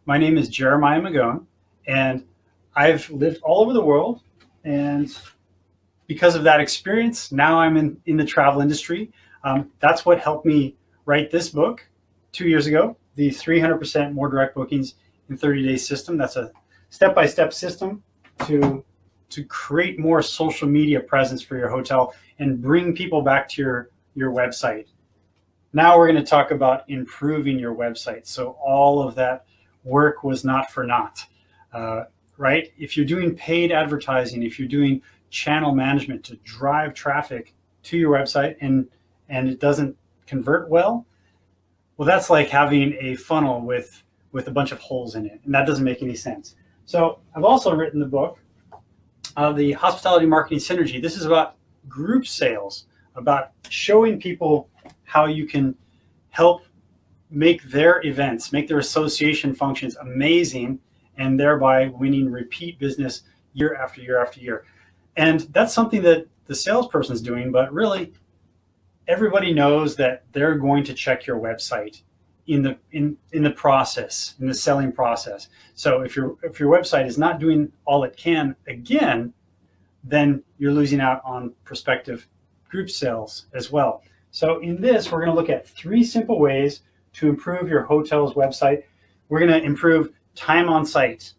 My name is Jeremiah McGowan, and I've lived all over the world. And because of that experience, now I'm in the travel industry. That's what helped me write this book 2 years ago, the 300% more direct bookings in 30 days system. That's a step-by-step system to create more social media presence for your hotel and bring people back to your website. Now we're going to talk about improving your website. So all of that work was not for naught, right? If you're doing paid advertising, if you're doing channel management to drive traffic to your website and it doesn't convert well, that's like having a funnel with a bunch of holes in it, and that doesn't make any sense. So I've also written the book, the Hospitality Marketing Synergy. This is about group sales, about showing people how you can help make their events, make their association functions amazing, and thereby winning repeat business year after year after year. And that's something that the salesperson is doing, but really everybody knows that they're going to check your website in the process, in the selling process. So if your website is not doing all it can, again, then you're losing out on prospective group sales as well. So in this, we're going to look at 3 simple ways to improve your hotel's website. We're going to improve time on site.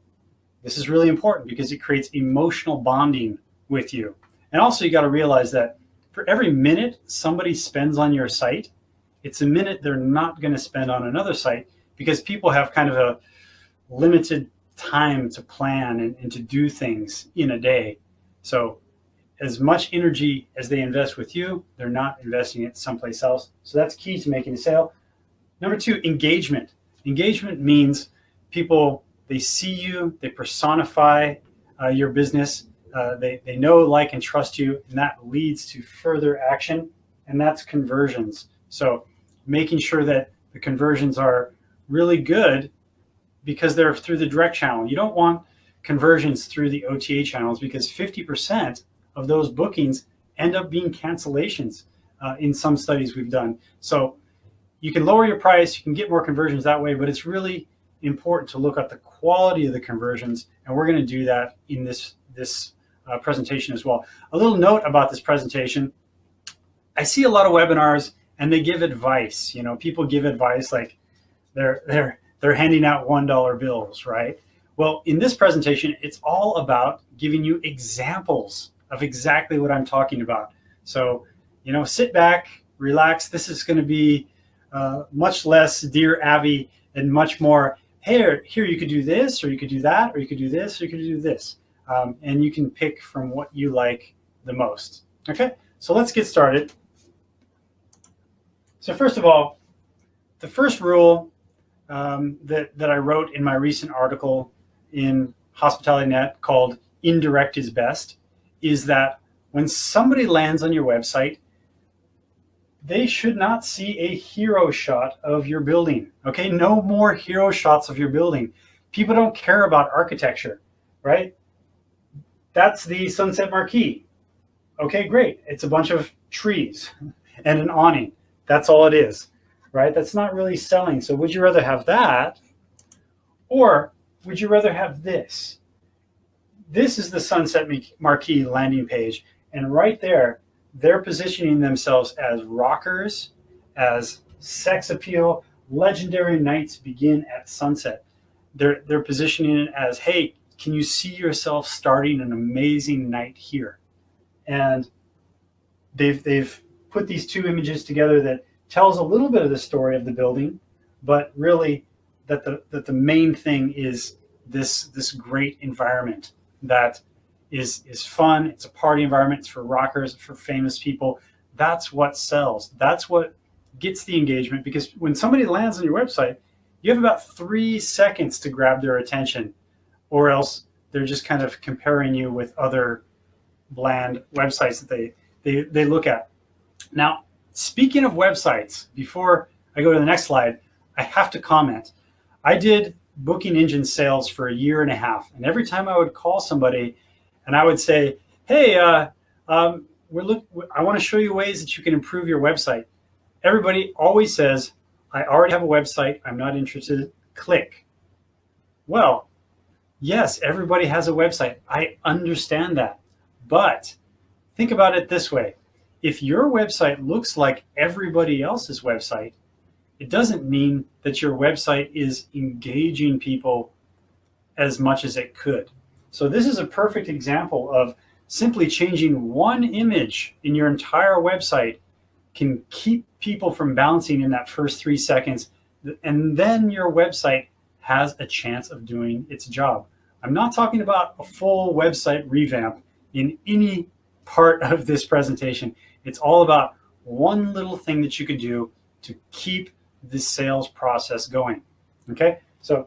This is really important because it creates emotional bonding with you. And also, you got to realize that for every minute somebody spends on your site, it's a minute they're not going to spend on another site, because people have kind of a limited time to plan and to do things in a day. So as much energy as they invest with you, they're not investing it someplace else. So that's key to making a sale. Number 2, engagement. Engagement means people, they see you, they personify your business, they know, like, and trust you, and that leads to further action, and that's conversions. So making sure that the conversions are really good because they're through the direct channel. You don't want conversions through the OTA channels, because 50% of those bookings end up being cancellations in some studies we've done. So you can lower your price, you can get more conversions that way, but it's really important to look at the quality of the conversions, and we're going to do that in this presentation as well. A little note about this presentation: I see a lot of webinars and they give advice. You know, people give advice like they're handing out $1 bills, right? Well, in this presentation, it's all about giving you examples of exactly what I'm talking about. So, you know, sit back, relax. This is going to be much less Dear Abby and much more, hey, here you could do this, or you could do that, or you could do this, or you could do this. And you can pick from what you like the most. Okay, so let's get started. So first of all, the first rule that I wrote in my recent article in Hospitality Net called Indirect is Best is that when somebody lands on your website, they should not see a hero shot of your building. Okay, no more hero shots of your building. People don't care about architecture, right? That's the sunset marquee. Okay, great. It's a bunch of trees and an awning. That's all it is, right? That's not really selling. So would you rather have that, or would you rather have this? This is the sunset marquee landing page, and right there, they're positioning themselves as rockers, as sex appeal. Legendary nights begin at sunset. They're positioning it as, hey, can you see yourself starting an amazing night here? And they've put these 2 images together that tells a little bit of the story of the building, but really that the main thing is this great environment that is fun. It's a party environment. It's for rockers, for famous people. That's what sells. That's what gets the engagement, because when somebody lands on your website, you have about 3 seconds to grab their attention, or else they're just kind of comparing you with other bland websites that they look at. Now, speaking of websites, before I go to the next slide, I have to comment. I did booking engine sales for 1.5 years, and every time I would call somebody and I would say, hey, I want to show you ways that you can improve your website, everybody always says, I already have a website, I'm not interested, click. Well, yes, everybody has a website. I understand that. But think about it this way. If your website looks like everybody else's website, it doesn't mean that your website is engaging people as much as it could. So this is a perfect example of simply changing one image in your entire website can keep people from bouncing in that first 3 seconds, and then your website has a chance of doing its job. I'm not talking about a full website revamp in any part of this presentation. It's all about one little thing that you could do to keep the sales process going. Okay, so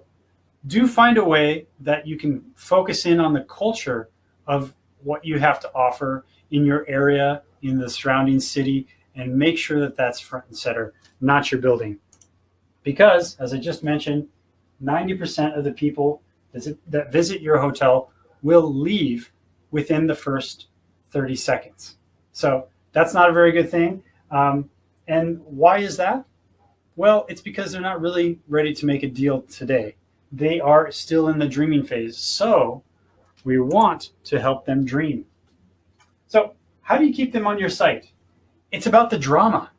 do find a way that you can focus in on the culture of what you have to offer in your area, in the surrounding city, and make sure that that's front and center, not your building. Because, as I just mentioned, 90% of the people that visit your hotel will leave within the first 30 seconds. So that's not a very good thing. And why is that? Well, it's because they're not really ready to make a deal today. They are still in the dreaming phase. So we want to help them dream. So how do you keep them on your site? It's about the drama.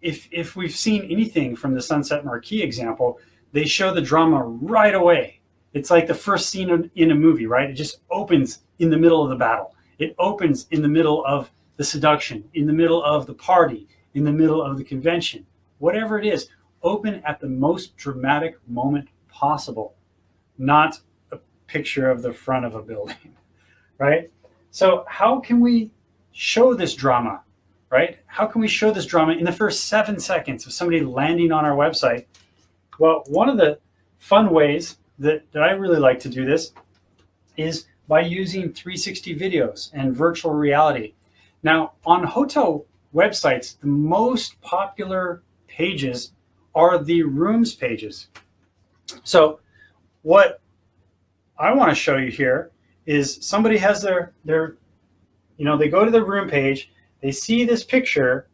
If we've seen anything from the Sunset Marquee example, they show the drama right away. It's like the first scene in a movie, right? It just opens in the middle of the battle. It opens in the middle of the seduction, in the middle of the party, in the middle of the convention. Whatever it is, open at the most dramatic moment possible, not a picture of the front of a building, right? So how can we show this drama, right? How can we show this drama in the first 7 seconds of somebody landing on our website? Well, one of the fun ways that I really like to do this is by using 360 videos and virtual reality. Now, on hotel websites, the most popular pages are the rooms pages. So what I want to show you here is somebody has their they go to the room page, they see this picture,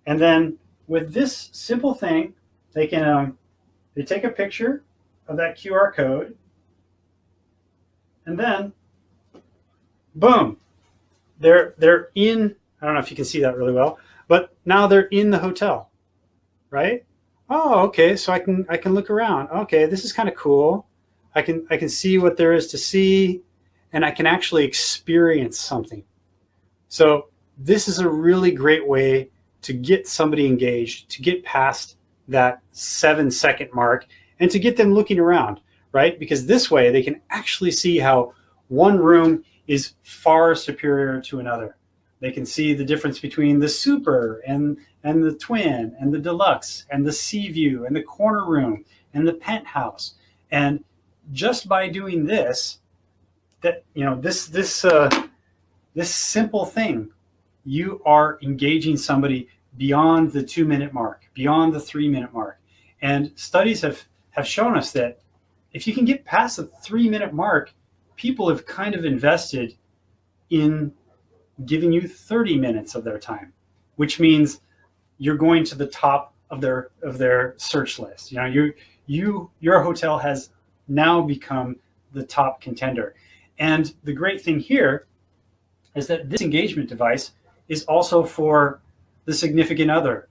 and then with this simple thing, they can they take a picture of that QR code, and then boom, they're in. I don't know if you can see that really well, but now they're in the hotel, right? Oh, okay, so I can look around. Okay, this is kind of cool. I can see what there is to see, and I can actually experience something. So this is a really great way to get somebody engaged, to get past that 7-second mark, and to get them looking around, right? Because this way they can actually see how one room is far superior to another. They can see the difference between the super and the twin and the deluxe and the sea view and the corner room and the penthouse. And just by doing this, this simple thing, you are engaging somebody beyond the 2-minute mark, beyond the 3-minute mark. And studies have shown us that if you can get past the 3-minute mark, people have kind of invested in giving you 30 minutes of their time, which means you're going to the top of their search list. Your hotel has now become the top contender. And the great thing here is that this engagement device is also for the significant other,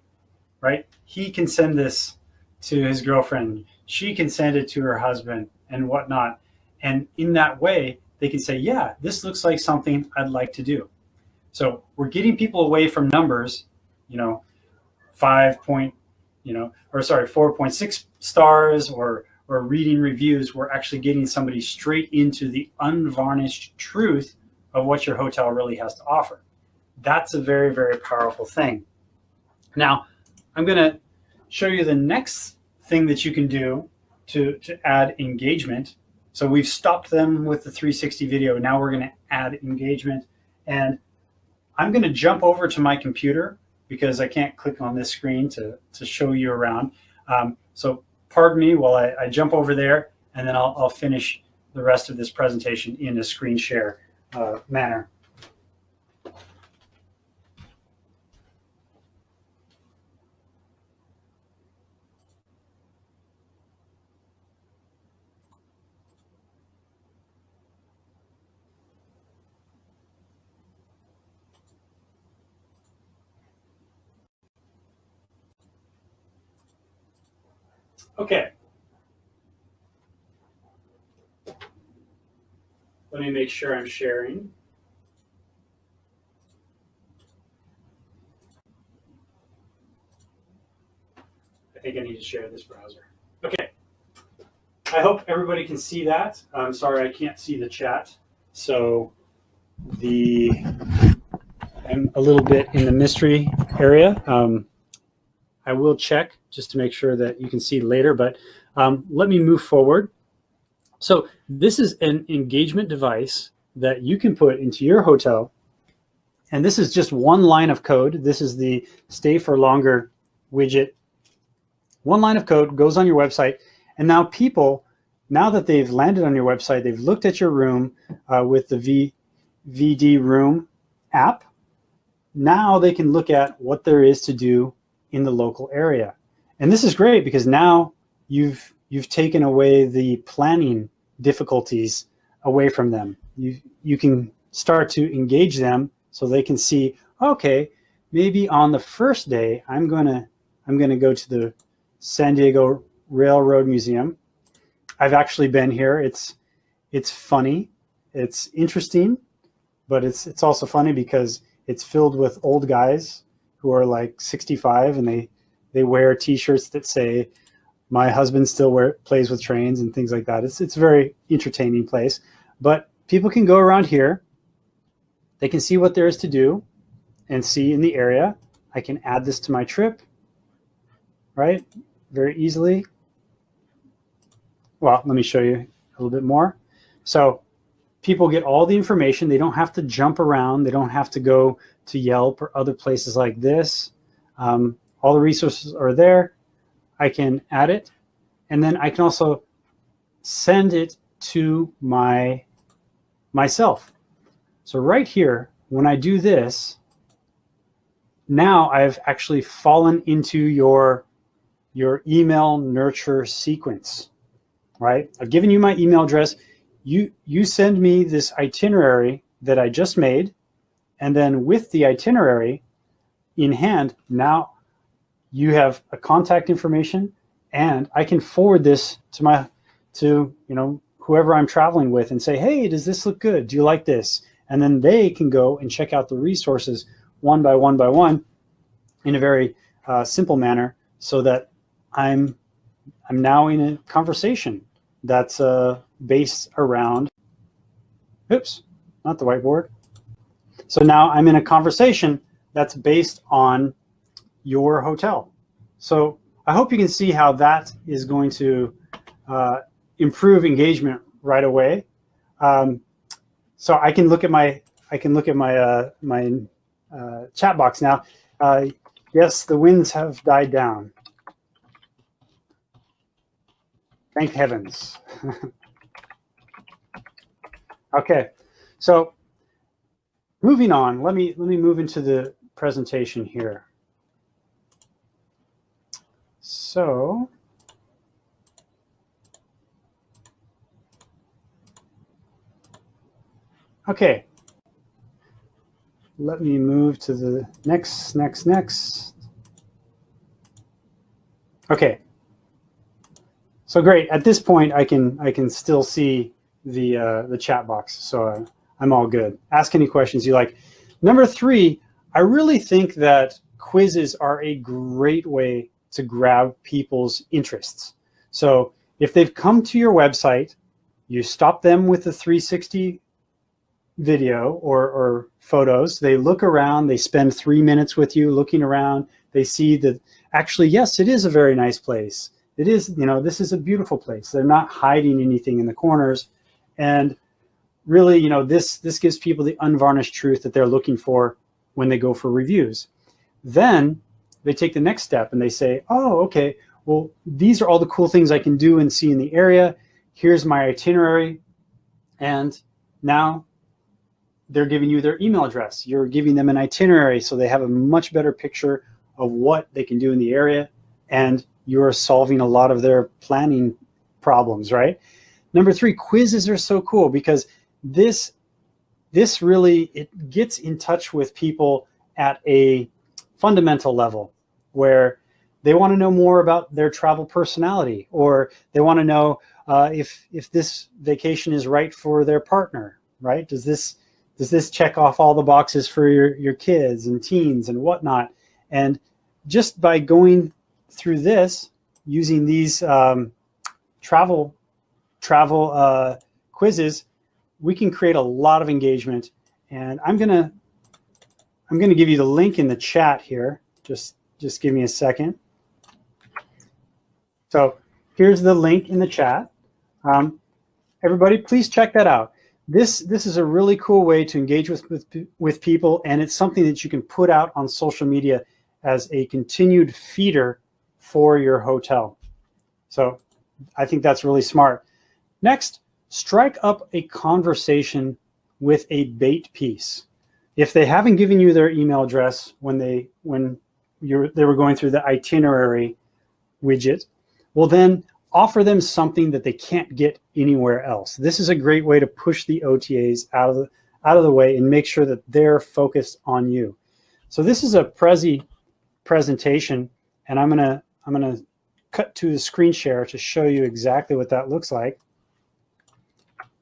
right? He can send this to his girlfriend. She can send it to her husband and whatnot. And in that way, they can say, yeah, this looks like something I'd like to do. So we're getting people away from numbers, 4.6 stars or reading reviews. We're actually getting somebody straight into the unvarnished truth of what your hotel really has to offer. That's a very, very powerful thing. Now, I'm going to show you the next thing that you can do to add engagement. So we've stopped them with the 360 video. Now we're going to add engagement. And I'm going to jump over to my computer because I can't click on this screen to show you around. So pardon me while I jump over there, and then I'll finish the rest of this presentation in a screen share manner. Okay. Let me make sure I'm sharing. I think I need to share this browser. Okay. I hope everybody can see that. I'm sorry I can't see the chat. So I'm a little bit in the mystery area. I will check just to make sure that you can see later, but let me move forward. So this is an engagement device that you can put into your hotel. And this is just one line of code. This is the Stay for Longer widget. One line of code goes on your website. And now people, now that they've landed on your website, they've looked at your room with the VD Room app. Now they can look at what there is to do in the local area. And this is great because now you've taken away the planning difficulties away from them. You can start to engage them so they can see, okay, maybe on the first day I'm gonna go to the San Diego Railroad Museum. I've actually been here. It's funny, it's interesting, but it's also funny because it's filled with old guys who are like 65 and they wear t-shirts that say, "My husband still plays with trains," and things like that. It's a very entertaining place. But people can go around here. They can see what there is to do and see in the area. I can add this to my trip, right? Very easily. Well, let me show you a little bit more. So people get all the information. They don't have to jump around. They don't have to go to Yelp or other places like this. All the resources are there. I can add it, and then I can also send it to myself. So right here, when I do this, now I've actually fallen into your email nurture sequence, right? I've given you my email address. You send me this itinerary that I just made, and then with the itinerary in hand, now you have a contact information, and I can forward this to whoever I'm traveling with and say, hey, does this look good? Do you like this? And then they can go and check out the resources one by one in a very simple manner, so that I'm now in a conversation that's based around, oops, not the whiteboard. So now I'm in a conversation that's based on your hotel. So I hope you can see how that is going to improve engagement right away. So I can look at my chat box now. Yes, the winds have died down. Thank heavens. Okay, so moving on. Let me move into the presentation here. So okay, let me move to the next. Okay, so great. At this point, I can still see the chat box, so I'm all good. Ask any questions you like. Number 3, I really think that quizzes are a great way to grab people's interests. So if they've come to your website, you stop them with the 360 video or photos, they look around, they spend 3 minutes with you looking around, they see that actually, yes, it is a very nice place. It is, this is a beautiful place. They're not hiding anything in the corners. And really, this gives people the unvarnished truth that they're looking for when they go for reviews. Then they take the next step and they say, oh, okay, well, these are all the cool things I can do and see in the area. Here's my itinerary. And now they're giving you their email address. You're giving them an itinerary, so they have a much better picture of what they can do in the area, and you're solving a lot of their planning problems, right? Number 3, quizzes are so cool because this really, it gets in touch with people at a fundamental level where they want to know more about their travel personality, or they want to know if this vacation is right for their partner, right? Does this check off all the boxes for your kids and teens and whatnot? And just by going through this, using these travel quizzes, we can create a lot of engagement. And I'm gonna give you the link in the chat here. Just give me a second. So here's the link in the chat. Everybody, please check that out. This is a really cool way to engage with people, and it's something that you can put out on social media as a continued feeder for your hotel. So I think that's really smart. Next, strike up a conversation with a bait piece. If they haven't given you their email address when they were going through the itinerary widget, well then offer them something that they can't get anywhere else. This is a great way to push the OTAs out of the way and make sure that they're focused on you. So this is a Prezi presentation, and I'm gonna cut to the screen share to show you exactly what that looks like.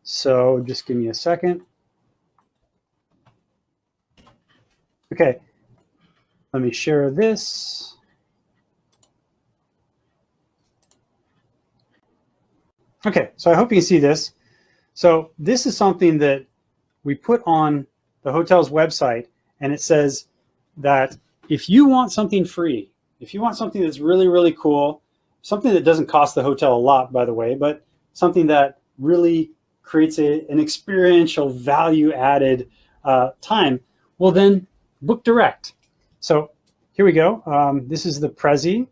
So just give me a second. Okay, let me share this. Okay, so I hope you can see this. So this is something that we put on the hotel's website, and it says that if you want something free, if you want something that's really, really cool, something that doesn't cost the hotel a lot, by the way, but something that really creates an experiential value added time, well then book direct. So here we go. This is the Prezi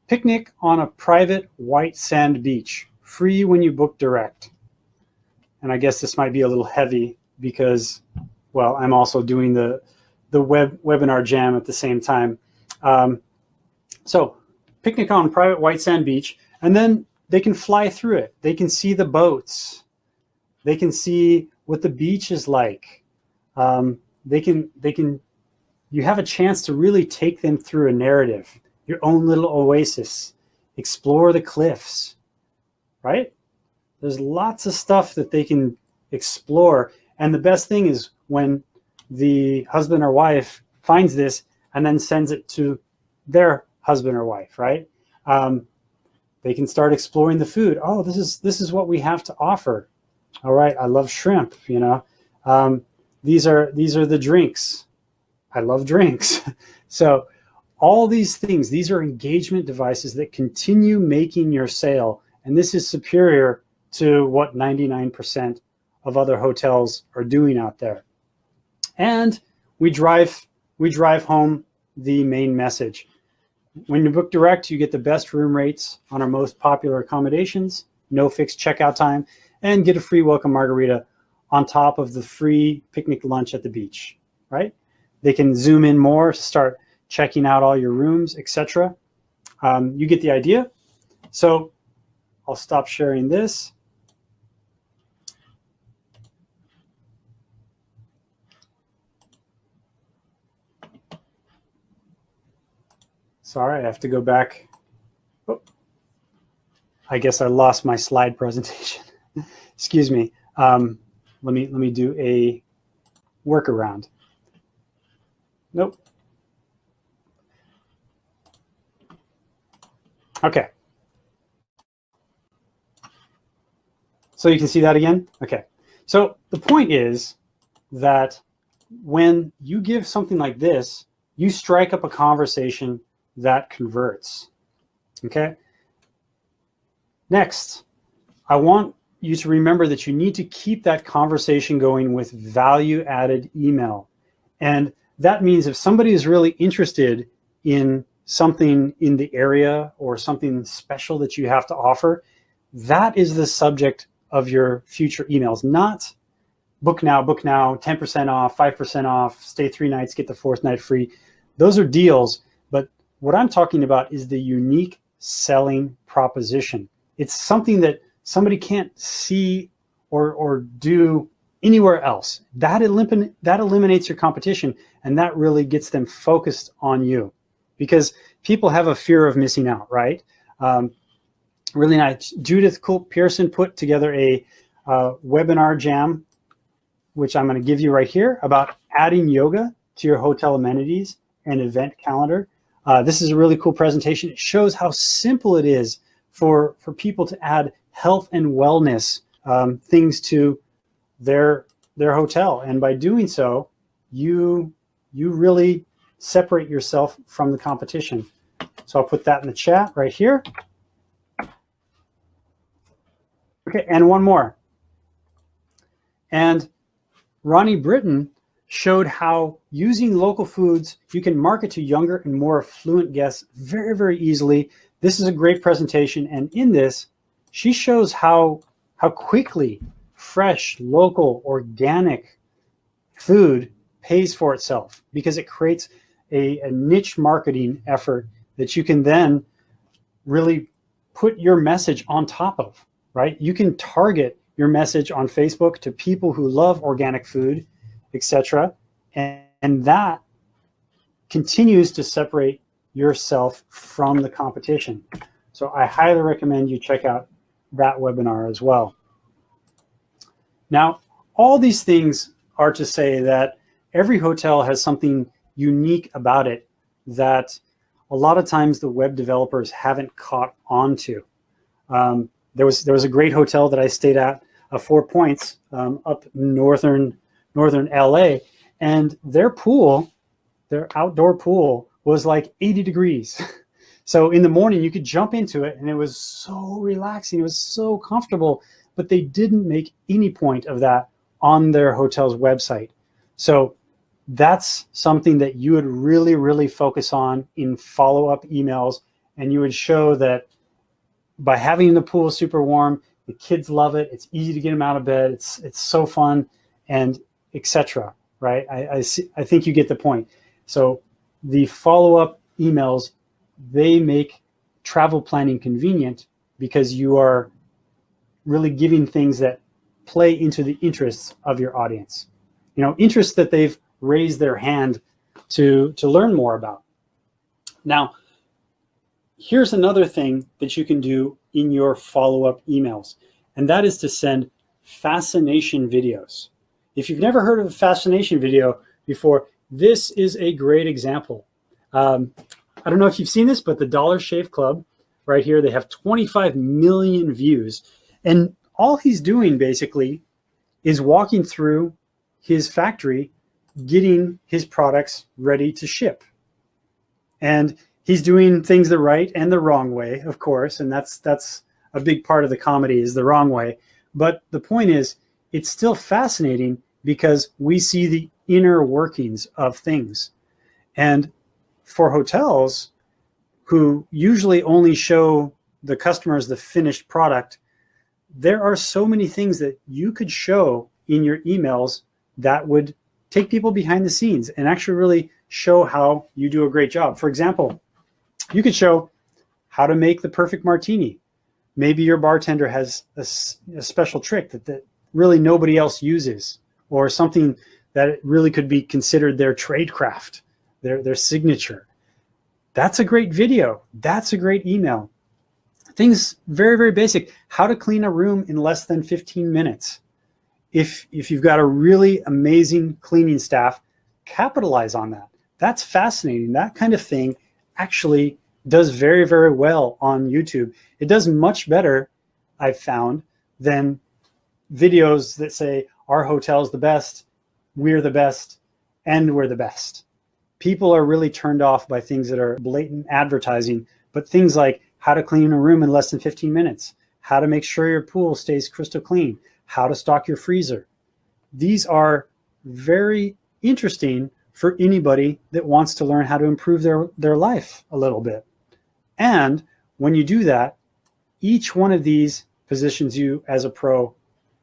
Picnic on a private white sand beach. Free when you book direct. And I guess this might be a little heavy because, well, I'm also doing the webinar jam at the same time. So picnic on private white sand beach, and then they can fly through it. They can see the boats. They can see what the beach is like. You have a chance to really take them through a narrative, your own little oasis, explore the cliffs. Right? There's lots of stuff that they can explore. And the best thing is when the husband or wife finds this and then sends it to their husband or wife, right? They can start exploring the food. Oh, this is what we have to offer. All right, I love shrimp, you know. These are the drinks. I love drinks. So all these things, these are engagement devices that continue making your sale. And this is superior to what 99% of other hotels are doing out there. And we drive home the main message. When you book direct, you get the best room rates on our most popular accommodations, no fixed checkout time, and get a free welcome margarita on top of the free picnic lunch at the beach, right? They can zoom in more, start checking out all your rooms, etc. You get the idea. So I'll stop sharing this. Sorry, I have to go back. Oh, I guess I lost my slide presentation. Excuse me. Let me do a workaround. Nope. Okay. So you can see that again? Okay. So the point is that when you give something like this, you strike up a conversation that converts. Okay? Next, I want you to remember that you need to keep that conversation going with value-added email. And that means if somebody is really interested in something in the area or something special that you have to offer, that is the subject of your future emails, not book now, 10% off, 5% off, stay 3 nights, get the 4th night free. Those are deals, but what I'm talking about is the unique selling proposition. It's something that somebody can't see or do anywhere else. That eliminates your competition, and that really gets them focused on you, because people have a fear of missing out, right? Really nice. Judith Pearson put together a webinar jam, which I'm going to give you right here, about adding yoga to your hotel amenities and event calendar. This is a really cool presentation. It shows how simple it is for people to add health and wellness things to their hotel. And by doing so, you really separate yourself from the competition. So I'll put that in the chat right here. Okay, and one more. And Ronnie Britton showed how using local foods, you can market to younger and more affluent guests very, very easily. This is a great presentation. And in this, she shows how quickly fresh, local, organic food pays for itself, because it creates a niche marketing effort that you can then really put your message on top of, right? You can target your message on Facebook to people who love organic food, etc. And that continues to separate yourself from the competition. So I highly recommend you check out that webinar as well. Now, all these things are to say that every hotel has something unique about it that a lot of times the web developers haven't caught on to. There was a great hotel that I stayed at, 4 Points, up northern LA, and their outdoor pool was like 80 degrees. So in the morning you could jump into it and it was so relaxing, it was so comfortable, but they didn't make any point of that on their hotel's website. So that's something that you would really, really focus on in follow-up emails, and you would show that by having the pool super warm, the kids love it, it's easy to get them out of bed, it's so fun, and etc. Right? I think you get the point. So the follow-up emails, they make travel planning convenient because you are really giving things that play into the interests of your audience. You know, interests that they've raised their hand to learn more about. Now, here's another thing that you can do in your follow-up emails, and that is to send fascination videos. If you've never heard of a fascination video before, this is a great example. I don't know if you've seen this, but the Dollar Shave Club right here, they have 25 million views. And all he's doing basically is walking through his factory, getting his products ready to ship. And he's doing things the right and the wrong way, of course, and that's a big part of the comedy, is the wrong way. But the point is, it's still fascinating because we see the inner workings of things. And for hotels who usually only show the customers the finished product, there are so many things that you could show in your emails that would take people behind the scenes and actually really show how you do a great job. For example, you could show how to make the perfect martini. Maybe your bartender has a special trick that really nobody else uses, or something that really could be considered their trade craft, their signature. That's a great video. That's a great email. Things very, very basic. How to clean a room in less than 15 minutes. If you've got a really amazing cleaning staff, capitalize on that. That's fascinating. That kind of thing actually does very, very well on YouTube. It does much better, I've found, than videos that say our hotel's the best, we're the best, and we're the best. People are really turned off by things that are blatant advertising, but things like how to clean a room in less than 15 minutes, how to make sure your pool stays crystal clean, how to stock your freezer. These are very interesting for anybody that wants to learn how to improve their life a little bit. And when you do that, each one of these positions you as a pro.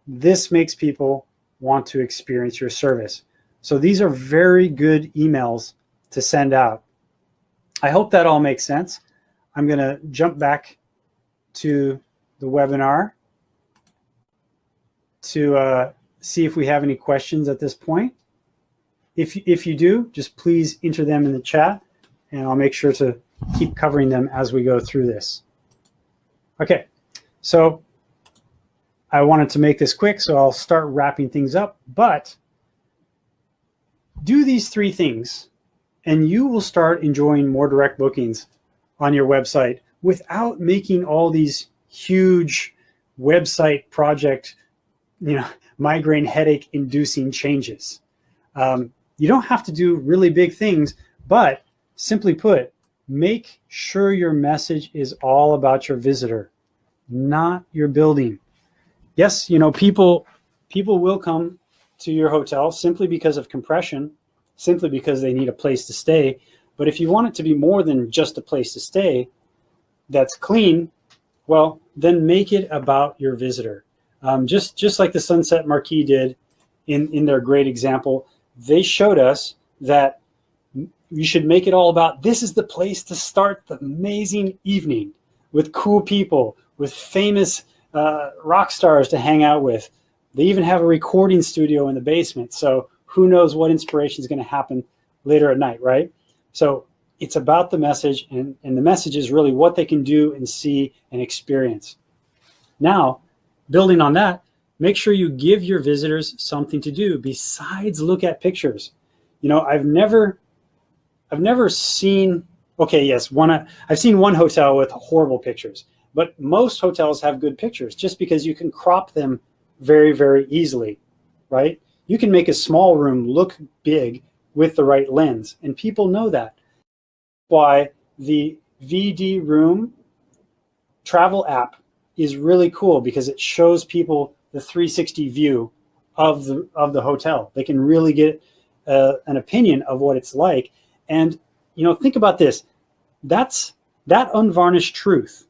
This makes people want to experience your service. So these are very good emails to send out. I hope that all makes sense. I'm going to jump back to the webinar to see if we have any questions at this point. If you do, just please enter them in the chat, and I'll make sure to keep covering them as we go through this. Okay, so I wanted to make this quick, so I'll start wrapping things up, but do these 3 things and you will start enjoying more direct bookings on your website without making all these huge website project, migraine headache inducing changes. You don't have to do really big things, but simply put, make sure your message is all about your visitor, not your building. Yes, people will come to your hotel simply because of compression, simply because they need a place to stay. But if you want it to be more than just a place to stay that's clean, well, then make it about your visitor. Just like the Sunset Marquis did in their great example, they showed us that you should make it all about, this is the place to start the amazing evening with cool people, with famous rock stars to hang out with. They even have a recording studio in the basement, so who knows what inspiration is going to happen later at night, right? So it's about the message, and the message is really what they can do and see and experience. Now, building on that, make sure you give your visitors something to do besides look at pictures. I've never seen, okay, yes, I've seen one hotel with horrible pictures, but most hotels have good pictures just because you can crop them very, very easily, right? You can make a small room look big with the right lens, and people know that. Why the VD Room travel app is really cool, because it shows people the 360 view of the hotel. They can really get an opinion of what it's like. And think about this. That's that unvarnished truth.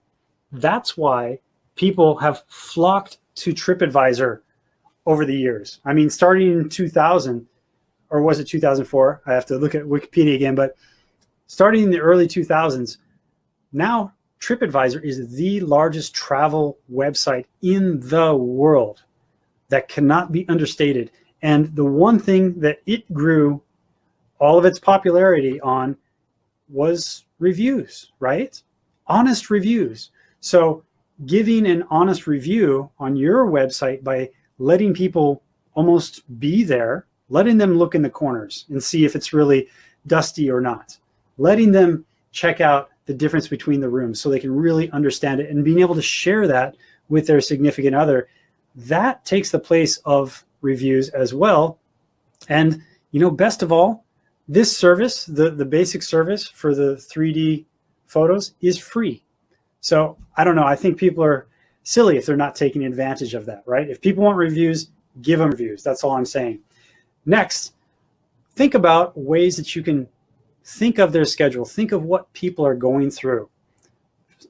That's why people have flocked to TripAdvisor over the years. I mean, starting in 2000, or was it 2004? I have to look at Wikipedia again, but starting in the early 2000s, now TripAdvisor is the largest travel website in the world. That cannot be understated. And the one thing that it grew all of its popularity on was reviews, right? Honest reviews. So giving an honest review on your website by letting people almost be there, letting them look in the corners and see if it's really dusty or not, letting them check out the difference between the rooms so they can really understand it, and being able to share that with their significant other, that takes the place of reviews as well. And best of all, this service, the basic service for the 3D photos, is free. So I don't know, I think people are silly if they're not taking advantage of that, right? If people want reviews, give them reviews. That's all I'm saying. Next, think about ways that you can think of their schedule. Think of what people are going through.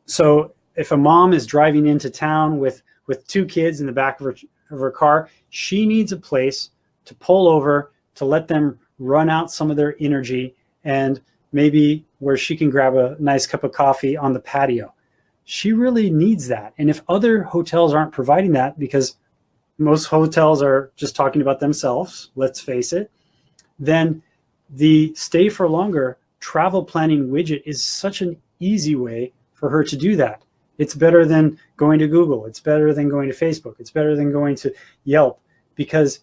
So if a mom is driving into town with 2 kids in the back of her car, she needs a place to pull over, to let them run out some of their energy, and maybe where she can grab a nice cup of coffee on the patio. She really needs that. And if other hotels aren't providing that, because most hotels are just talking about themselves, let's face it, then the Stay for Longer travel planning widget is such an easy way for her to do that. It's better than going to Google. It's better than going to Facebook. It's better than going to Yelp, because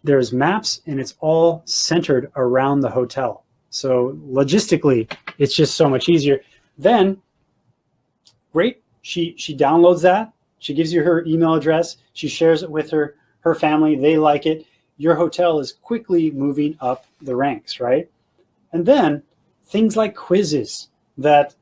there's maps and it's all centered around the hotel. So logistically, it's just so much easier. Then, great, she downloads that. She gives you her email address. She shares it with her family. They like it. Your hotel is quickly moving up the ranks, right? And then things like quizzes that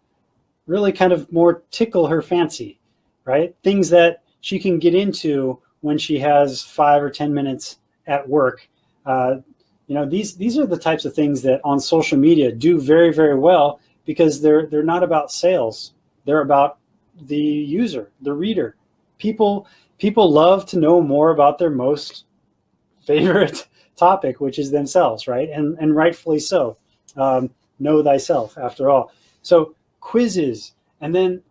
really kind of more tickle her fancy, right? Things that she can get into when she has 5 or 10 minutes at work. These are the types of things that on social media do very, very well, because they're not about sales. They're about the user, the reader. People love to know more about their most favorite topic, which is themselves, right? And rightfully so. Know thyself, after all. So quizzes, and then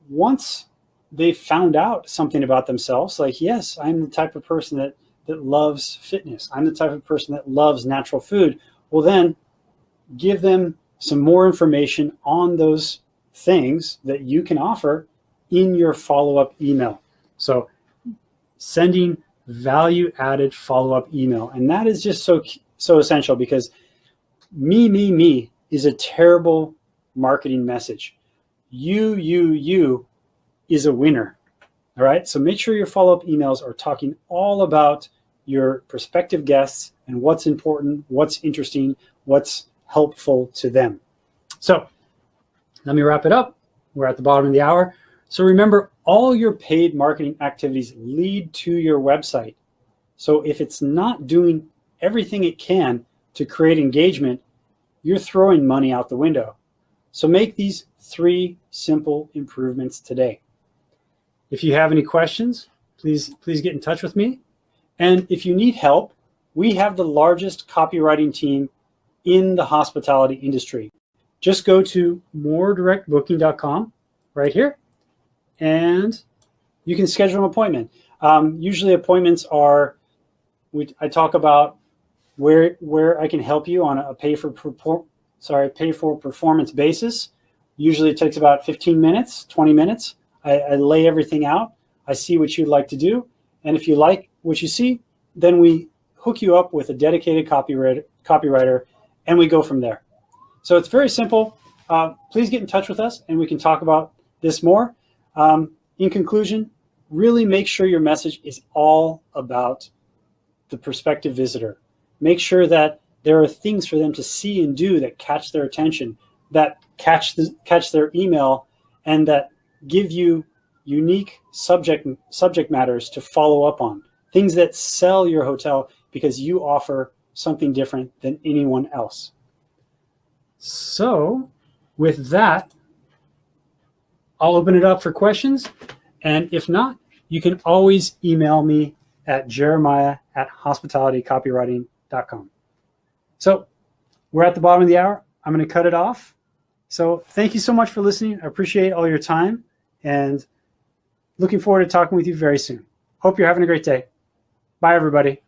once they've found out something about themselves, like, yes, I'm the type of person that loves fitness. I'm the type of person that loves natural food. Well, then give them some more information on those things that you can offer in your follow-up email. So sending value-added follow-up email. And that is just so essential, because me is a terrible marketing message. You is a winner. All right. So make sure your follow-up emails are talking all about your prospective guests and what's important, what's interesting, what's helpful to them. So let me wrap it up. We're at the bottom of the hour. So remember, all your paid marketing activities lead to your website. So if it's not doing everything it can to create engagement, you're throwing money out the window. So make these 3 simple improvements today. If you have any questions, please get in touch with me. And if you need help, we have the largest copywriting team in the hospitality industry. Just go to moredirectbooking.com right here, and you can schedule an appointment. Usually appointments are, I talk about where I can help you on a pay for performance basis. Usually it takes about 15 minutes, 20 minutes. I lay everything out. I see what you'd like to do. And if you like what you see, then we hook you up with a dedicated copywriter, and we go from there. So it's very simple. Please get in touch with us, and we can talk about this more. In conclusion, really make sure your message is all about the prospective visitor. Make sure that there are things for them to see and do that catch their attention, that catch their email, and that give you unique subject matters to follow up on, things that sell your hotel because you offer something different than anyone else. So with that, I'll open it up for questions. And if not, you can always email me at jeremiah@hospitalitycopywriting.com. So we're at the bottom of the hour. I'm going to cut it off. So thank you so much for listening. I appreciate all your time, and looking forward to talking with you very soon. Hope you're having a great day. Bye, everybody.